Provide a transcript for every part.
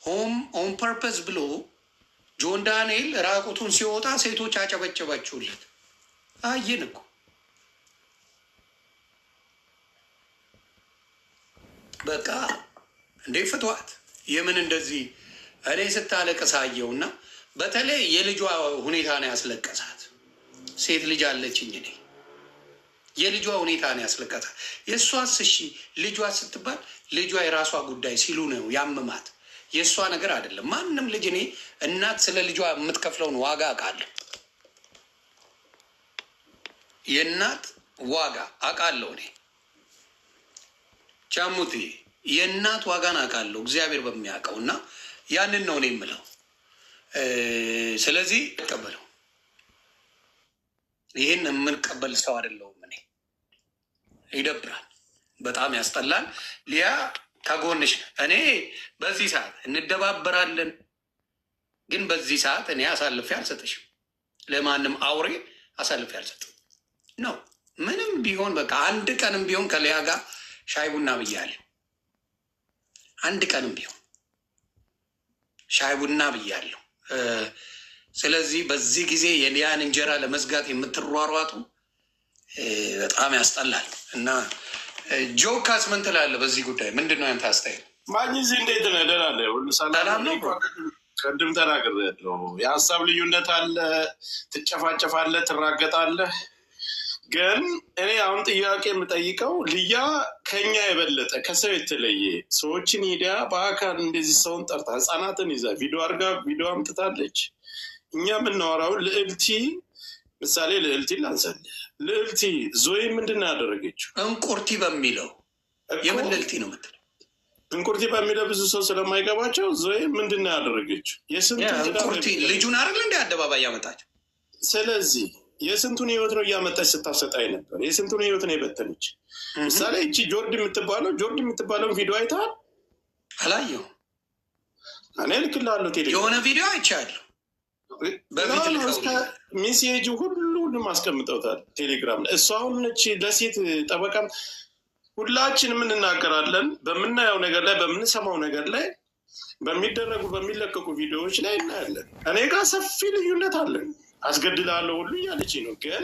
ሆም ኦን ፐርፐስ ብሎ ጆን ዳንኤል ራቁቱን ሲወጣ ሴቶች አጨበጨባችሁለት። አየን እኮ በቃ እንዴ ፍቷት። የምን እንደዚህ እኔ ስታለቅስ አየውና በተለይ የልጇ ሁኔታ ነው ያስለቀሳት። ሴት ልጅ አለችኝ እኔ። የልጇ ሁኔታ ነው ያስለቀሳት። የእሷስ እሺ ልጇ ስትባል ልጇ የራሷ ጉዳይ ሲሉ ነው ያመማት። የእሷ ነገር አይደለም። ማንም ልጅ እኔ እናት ስለ ልጇ የምትከፍለውን ዋጋ አውቃለሁ። የእናት ዋጋ አውቃለሁ እኔ ቻሙቲ የእናት ዋጋን አውቃለሁ እግዚአብሔር በሚያውቀው እና ያንን ነው እኔ የምለው። ስለዚህ እቀበለው። ይህን የምንቀበል ሰው አይደለሁም እኔ። ይደብራል፣ በጣም ያስጠላል። ሊያ ከጎንሽ እኔ በዚህ ሰዓት እንደባበራለን፣ ግን በዚህ ሰዓት እኔ አሳልፌ አልሰጥሽም። ለማንም አውሬ አሳልፌ አልሰጥም ነው። ምንም ቢሆን በቃ አንድ ቀንም ቢሆን ከሊያ ጋር ሻይ ቡና ብያለሁ። አንድ ቀንም ቢሆን ሻይ ቡና ብያለሁ። ስለዚህ በዚህ ጊዜ የሊያን እንጀራ ለመዝጋት የምትሯሯጡ በጣም ያስጠላል። እና ጆካስ ምን ትላለህ በዚህ ጉዳይ? ምንድን ነው ያንተ አስተያየት? ማግኘት እንዴት ነህ? ደህና ነህ? ሁሉ ሰላም ነው? ቅድም ተናግሬያለሁ። የሀሳብ ልዩነት አለ፣ ትጨፋጨፋለህ፣ ትራገጣለህ። ግን እኔ አሁን ጥያቄ የምጠይቀው ልያ ከኛ የበለጠ ከሰው የተለየ ሰዎችን ሄዳ በአካል እንደዚህ ሰውን ጠርታ ህፃናትን ይዛ ቪዲዮ አድርጋ ቪዲዮ አምጥታለች። እኛ የምናወራው ልዕልቲ ምሳሌ ልዕልቲ ላንሳልህ። ልዕልቲ ዞይ ምንድን ነው ያደረገችው? እንቁርቲ በሚለው የምን ልዕልቲ ነው ምትል? እንቁርቲ በሚለው ብዙ ሰው ስለማይገባቸው ዞይ ምንድን ነው ያደረገችው? እንቁርቲ ልጁን አይደል እንደ አደባባይ ያመጣቸው። ስለዚህ የስንቱን ህይወት ነው እያመጣች ስታሰጣኝ ነበር። የስንቱን ህይወት ነው የበተነች። ምሳሌ እቺ ጆርድ የምትባለውን ቪዲዮ አይተሃል? አላየሁም። እኔ ልክልሃለሁ። የሆነ ቪዲዮ አይቻለሁ። ሜሴጅ ሁሉንም አስቀምጠውታል ቴሌግራም ላይ። እሷ አሁን ነች ለሴት ጠበቃም። ሁላችንም እንናገራለን በምናየው ነገር ላይ፣ በምንሰማው ነገር ላይ፣ በሚለቀቁ ቪዲዮዎች ላይ እናያለን። እኔ ጋር ሰፊ ልዩነት አለን። አስገድላለሁ ሁሉ እያለች ነው። ግን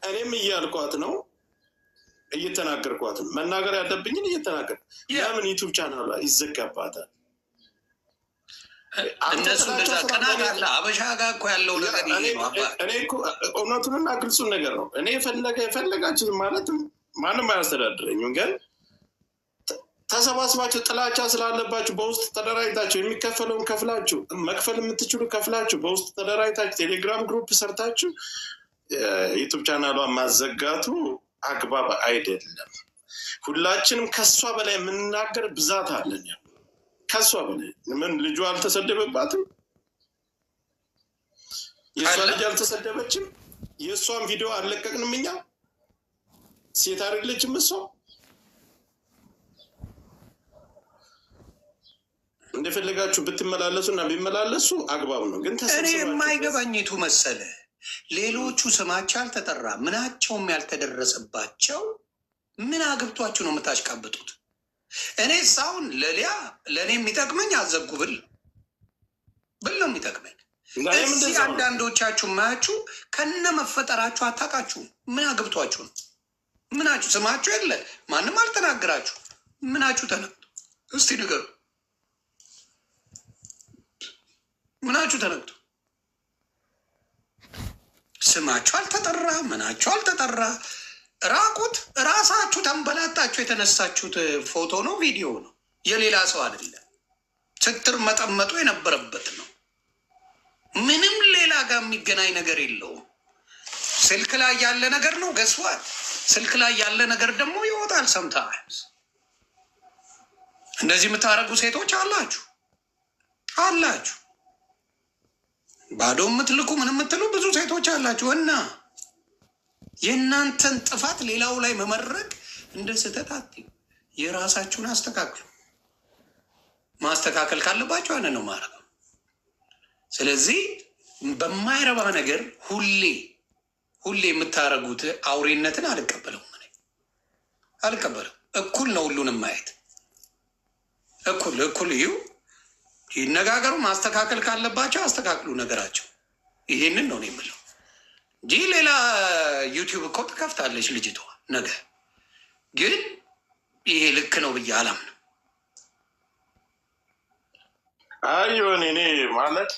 እኔም እያልኳት ነው፣ እየተናገርኳት ነው። መናገር ያለብኝን እየተናገር። ለምን ዩቱብ ቻናሏ ይዘጋባታል? እነሱ እንደዛ ቀናት አለ። አበሻ ጋር እኮ ያለው ነገር እኔ እውነቱንና ግልጹን ነገር ነው። እኔ የፈለጋችሁ ማለት ማንም አያስተዳድረኝም። ግን ተሰባስባችሁ ጥላቻ ስላለባችሁ በውስጥ ተደራጅታችሁ የሚከፈለውን ከፍላችሁ መክፈል የምትችሉ ከፍላችሁ በውስጥ ተደራጅታችሁ ቴሌግራም ግሩፕ ሰርታችሁ ዩቱብ ቻናሏን ማዘጋቱ አግባብ አይደለም። ሁላችንም ከሷ በላይ የምንናገር ብዛት አለን። ከሷ በላይ ምን ልጁ አልተሰደበባትም? የእሷ ልጅ አልተሰደበችም? የእሷን ቪዲዮ አልለቀቅንም እኛ? ሴት አይደለችም እሷ? እንደፈለጋችሁ ብትመላለሱ እና ቢመላለሱ አግባብ ነው። ግን እኔ የማይገባኝቱ መሰለ ሌሎቹ ስማቸው አልተጠራ ምናቸውም ያልተደረሰባቸው ምን አግብቷችሁ ነው የምታሽቃብጡት? እኔ ሳሁን ለእኔ የሚጠቅመኝ አዘጉ ብል ነው የሚጠቅመኝ። እዚህ አንዳንዶቻችሁ ማያችሁ ከነ መፈጠራችሁ አታውቃችሁ። ምን አግብቷችሁ ነው? ምናችሁ ስማችሁ የለ ማንም አልተናገራችሁ። ምናችሁ ተነግቶ እስቲ ንገሩ። ምናችሁ ተነግቶ ስማችሁ አልተጠራ፣ ምናችሁ አልተጠራ። ራቁት ራሳችሁ ተንበላጣችሁ የተነሳችሁት ፎቶ ነው፣ ቪዲዮ ነው፣ የሌላ ሰው አይደለም። ስትር መጠመጡ የነበረበት ነው። ምንም ሌላ ጋር የሚገናኝ ነገር የለውም። ስልክ ላይ ያለ ነገር ነው። ገስዋል ስልክ ላይ ያለ ነገር ደግሞ ይወጣል። ሰምታይምስ እንደዚህ የምታደርጉ ሴቶች አላችሁ። ባዶ የምትልኩ ምን የምትሉ ብዙ ሴቶች አላችሁ። እና የእናንተን ጥፋት ሌላው ላይ መመረቅ እንደ ስህተት አትዩ። የራሳችሁን አስተካክሉ። ማስተካከል ካለባችሁ ያን ነው ማለት ነው። ስለዚህ በማይረባ ነገር ሁሌ የምታደርጉት አውሬነትን አልቀበለውም። አልቀበለው። እኩል ነው ሁሉንም ማየት። እኩል እዩ። ይነጋገሩ። ማስተካከል ካለባቸው አስተካክሉ ነገራቸው። ይሄንን ነው የምለው እንጂ ሌላ ዩቲዩብ እኮ ትከፍታለች ልጅቷ ነገ። ግን ይሄ ልክ ነው ብዬ አላምንም። አይሆን እኔ ማለት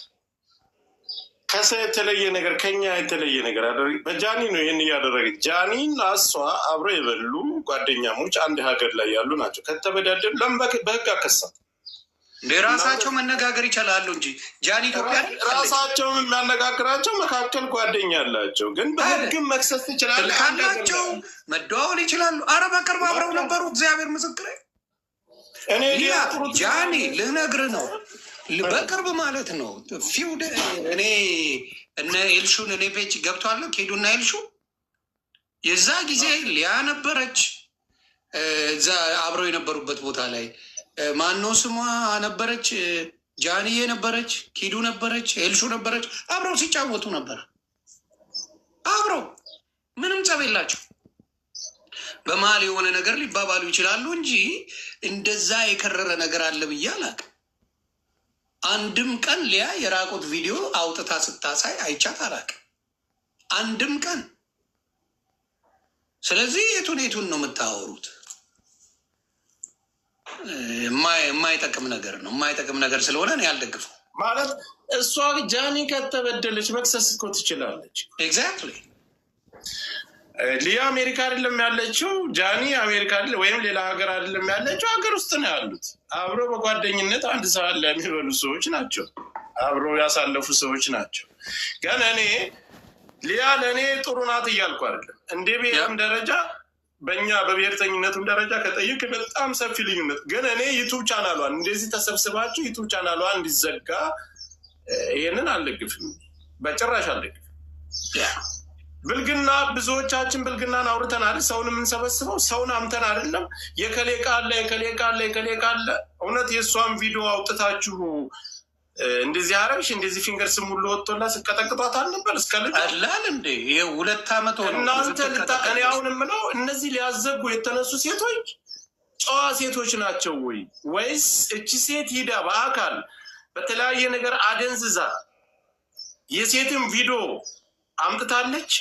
ከሰ የተለየ ነገር ከኛ የተለየ ነገር አደረግ በጃኒ ነው ይህን እያደረገች። ጃኒን እሷ አብረው የበሉ ጓደኛሞች አንድ ሀገር ላይ ያሉ ናቸው። ከተበዳደሉ ለምን በህግ አከሳት? ራሳቸው መነጋገር ይችላሉ እንጂ ጃኒ ኢትዮጵያ ራሳቸውን የሚያነጋግራቸው መካከል ጓደኛ አላቸው። ግን በህግም መክሰስ ትችላለህ ካላቸው መደዋወል ይችላሉ። አረ በቅርብ አብረው ነበሩ። እግዚአብሔር ምስክሬ። እኔ ጃኒ ልነግርህ ነው በቅርብ ማለት ነው። ፊውድ እኔ እነ ኤልሹን እኔ ፔጅ ገብቷለሁ። ኬዱና ኤልሹ የዛ ጊዜ ሊያ ነበረች እዛ አብረው የነበሩበት ቦታ ላይ ማነው ስሟ ነበረች፣ ጃንዬ ነበረች፣ ኪዱ ነበረች፣ ኤልሹ ነበረች። አብረው ሲጫወቱ ነበር። አብረው ምንም ጸብ የላቸው። በመሀል የሆነ ነገር ሊባባሉ ይችላሉ እንጂ እንደዛ የከረረ ነገር አለ ብዬ አላውቅም። አንድም ቀን ሊያ የራቁት ቪዲዮ አውጥታ ስታሳይ አይቻት አላውቅም። አንድም ቀን። ስለዚህ የቱን ነው የምታወሩት? የማይጠቅም ነገር ነው። የማይጠቅም ነገር ስለሆነ እኔ አልደግፈው። ማለት እሷ ጃኒ ከተበደለች መክሰስ እኮ ትችላለች። ኤግዛክትሊ። ሊያ አሜሪካ አይደለም ያለችው፣ ጃኒ አሜሪካ ወይም ሌላ ሀገር አይደለም ያለችው፣ ሀገር ውስጥ ነው ያሉት። አብረው በጓደኝነት አንድ ሰዓት ላይ የሚበሉ ሰዎች ናቸው። አብረው ያሳለፉ ሰዎች ናቸው። ግን እኔ ሊያ ለእኔ ጥሩ ናት እያልኩ አይደለም። እንደ ብሔርም ደረጃ በእኛ በብሔርተኝነቱም ደረጃ ከጠይቅ በጣም ሰፊ ልዩነት። ግን እኔ ዩቱብ ቻናሏን እንደዚህ ተሰብስባችሁ ዩቱብ ቻናሏን እንዲዘጋ ይሄንን አልደግፍም፣ በጭራሽ አልደግፍም። ብልግና ብዙዎቻችን ብልግናን አውርተን አይደል ሰውን የምንሰበስበው? ሰውን አምተን አይደለም። የከሌ ቃለ የከሌ ቃለ የከሌ ቃለ እውነት የእሷን ቪዲዮ አውጥታችሁ እንደዚህ አረግሽ እንደዚህ ፊንገር ስም ሁሉ ወጥቶላ ስቀጠቅጧት አልነበር? እስከ ልጅ አላል እንዴ? ይሄ 2 ዓመት ሆነ። እናንተ እኔ አሁን የምለው እነዚህ ሊያዘጉ የተነሱ ሴቶች ጨዋ ሴቶች ናቸው ወይ? ወይስ እቺ ሴት ሂዳ በአካል በተለያየ ነገር አደንዝዛ የሴትን ቪዲዮ አምጥታለች?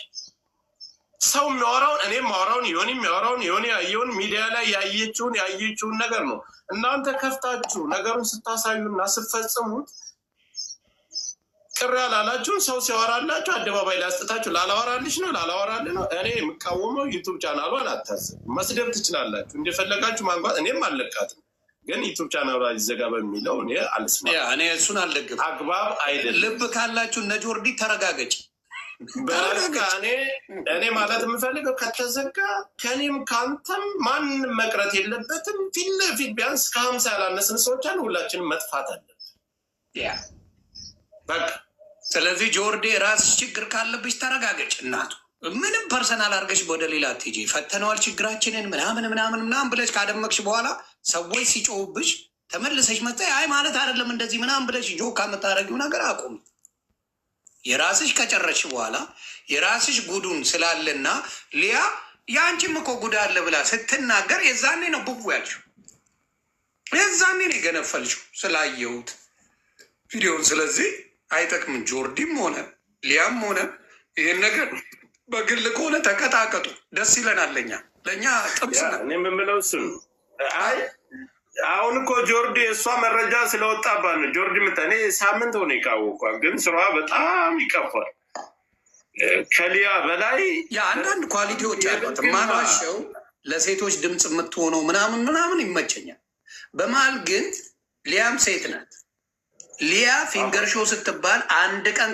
ሰው የሚያወራውን እኔም ማወራውን ዮኒ የሚያወራውን ዮኒ ያየውን ሚዲያ ላይ ያየችውን ነገር ነው እናንተ ከፍታችሁ ነገሩን ስታሳዩና ስትፈጽሙት ቅር ያላላችሁን ሰው ሲያወራላችሁ አደባባይ ላይ አስጥታችሁ ላላወራልሽ ነው ላላወራልህ ነው። እኔ የምቃወመው ዩቱብ ቻናሏን አታስብ። መስደብ ትችላላችሁ እንደፈለጋችሁ ማንጓት፣ እኔም አልለቃትም። ግን ዩቱብ ቻናሏ ይዘጋ በሚለው እኔ አልስማማም። እኔ እሱን አልደግፍም። አግባብ አይደለም። ልብ ካላችሁ እነ ጆርዲ ተረጋገጭ። በቃ እኔ ማለት የምፈልገው ከተዘጋ ከኔም ከአንተም ማንም መቅረት የለበትም። ፊት ለፊት ቢያንስ ከ50 ያላነስን ሰዎች አሉ። ሁላችንም መጥፋት አለብን በቃ። ስለዚህ ጆርዴ ራስሽ ችግር ካለብሽ ተረጋገጭ። እናቱ ምንም ፐርሰናል አድርገሽ ወደ ሌላ ትሄጂ ፈተነዋል ችግራችንን ምናምን ብለሽ ካደመቅሽ በኋላ ሰዎች ሲጮሁብሽ ተመልሰሽ መጣ አይ ማለት አይደለም እንደዚህ ምናምን ብለሽ ጆካ የምታደርጊው ነገር አቁሚ። የራስሽ ከጨረሽ በኋላ የራስሽ ጉዱን ስላለና ሊያ የአንቺም እኮ ጉዳ አለ ብላ ስትናገር የዛኔ ነው ብቡ ያልሽው። የዛኔ ነው የገነፈልሽው ስላየሁት ቪዲዮን። ስለዚህ አይጠቅምን። ጆርዲም ሆነ ሊያም ሆነ ይህን ነገር በግል ከሆነ ተቀጣቀጡ፣ ደስ ይለናል። ለእኛ ጥብስ እኔ የምምለው እሱ ነው። አይ አሁን እኮ ጆርዲ እሷ መረጃ ስለወጣባት ነው። ጆርዲ እኔ ሳምንት ሆነ ይቃወቋል፣ ግን ስራ በጣም ይቀፋል። ከሊያ በላይ አንዳንድ ኳሊቲዎች አሏት። ማሏቸው ለሴቶች ድምፅ የምትሆነው ምናምን ይመቸኛል። በመሀል ግን ሊያም ሴት ናት። ሊያ ፊንገር ሾው ስትባል አንድ ቀን